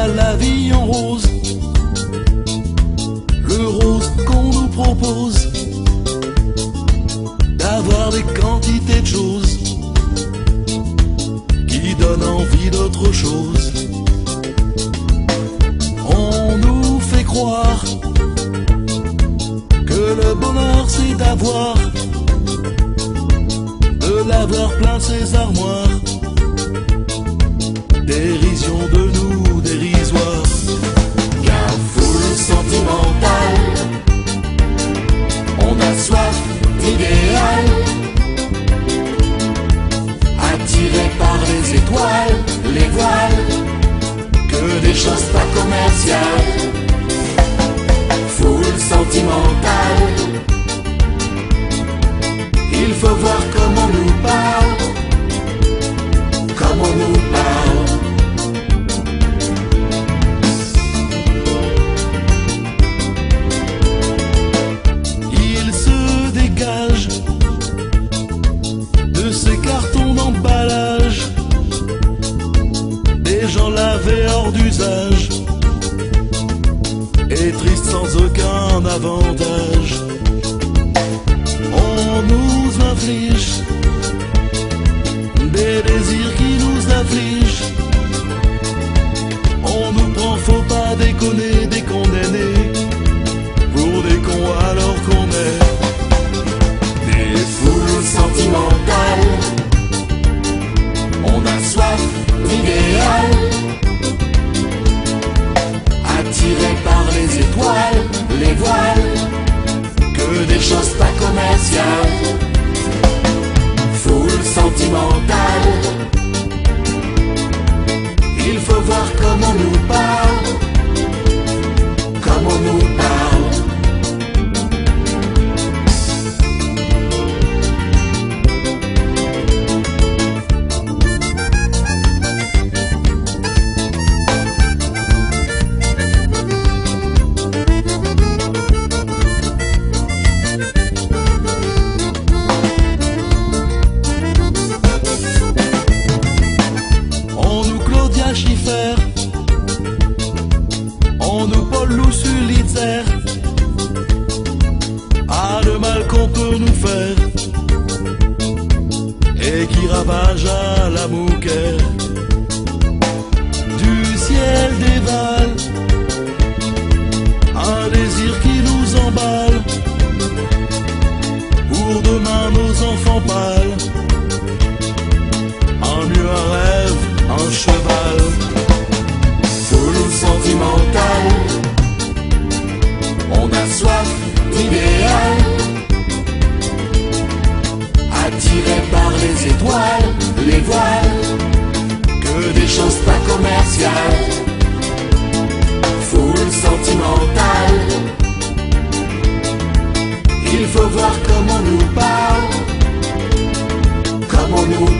pas la vie en rose, le rose qu'on nous propose, d'avoir des quantités de choses qui donnent envie d'autre chose. On nous fait croire que le bonheur c'est d'avoir, de l'avoir plein ses armoires. Dérision de nous, dérisoire. Car foule sentimentale, on a soif d'idéal, attiré par les étoiles, les voiles, que des choses pas commerciales. Foule sentimentale, il faut voir comment on nous parle, comment on nous parle. Il se dégage de ces cartons d'emballage, des gens lavés hors d'usage et tristes sans aucun avantage. On nous inflige des désirs qui nous affligent. On nous prend, faut pas déconner, des condamnés pour des cons alors qu'on est des foules sentimentales. On a soif d'idéal, attiré par les étoiles, les voiles, que des choses pas commerciales. Foule sentimentale, il faut voir comment on nous parle, comment on nous parle. Schiffer, on nous Paul ou Sulitzer, ah le mal qu'on peut nous faire et qui ravage à la Mouquet. Du ciel dévale un désir qui nous emballe, pour demain nos enfants pâles, un mieux un rêve, un cheval. Foule sentimentale, on a soif d'idéal, attiré par les étoiles, les voiles, que des choses pas commerciales. Foule sentimentale, il faut voir comment on nous parle, comment on nous